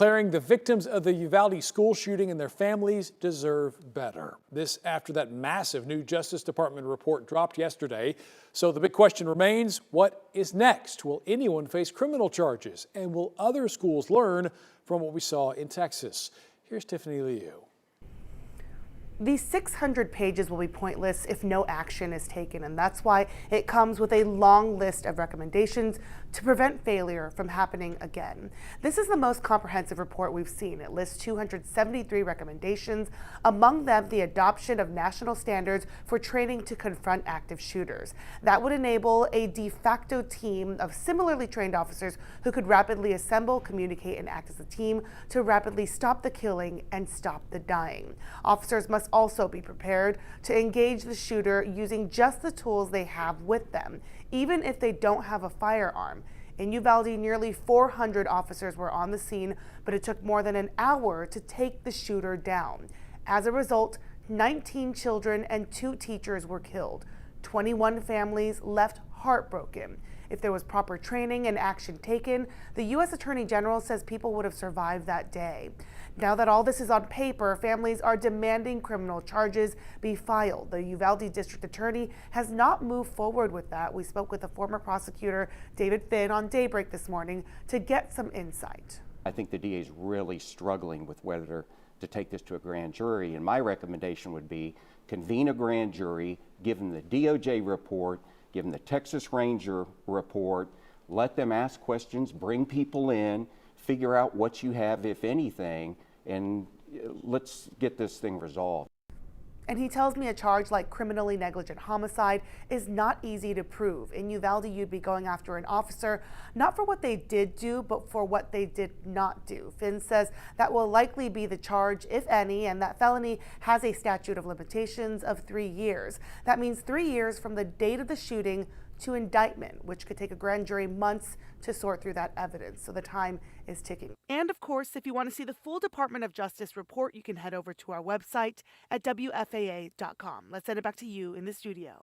declaring the victims of the Uvalde school shooting and their families deserve better. This after that massive new Justice Department report dropped yesterday. So the big question remains, what is next? Will anyone face criminal charges? And will other schools learn from what we saw in Texas? Here's Tiffany Liu. These 600 pages will be pointless if no action is taken, and that's why it comes with a long list of recommendations to prevent failure from happening again. This is the most comprehensive report we've seen. It lists 273 recommendations, among them the adoption of national standards for training to confront active shooters. That would enable a de facto team of similarly trained officers who could rapidly assemble, communicate, and act as a team to rapidly stop the killing and stop the dying. Officers must also be prepared to engage the shooter using just the tools they have with them, even if they don't have a firearm. In Uvalde, nearly 400 officers were on the scene, but it took more than an hour to take the shooter down. As a result, 19 children and 2 teachers were killed. 21 families left heartbroken. If there was proper training and action taken, the U.S. Attorney General says people would have survived that day. Now that all this is on paper, families are demanding criminal charges be filed. The Uvalde District Attorney has not moved forward with that. We spoke with the former prosecutor, David Finn, on Daybreak this morning to get some insight. I think the DA is really struggling with whether to take this to a grand jury, and my recommendation would be convene a grand jury, give them the DOJ report, give them the Texas Ranger report, let them ask questions, bring people in, figure out what you have, if anything, and let's get this thing resolved. And he tells me a charge like criminally negligent homicide is not easy to prove. In Uvalde, you'd be going after an officer, not for what they did do, but for what they did not do. Finn says that will likely be the charge, if any, and that felony has a statute of limitations of 3 years. That means 3 years from the date of the shooting to indictment, which could take a grand jury months to sort through that evidence. So the time is ticking. And of course, if you want to see the full Department of Justice report, you can head over to our website at WFAA.com. Let's send it back to you in the studio.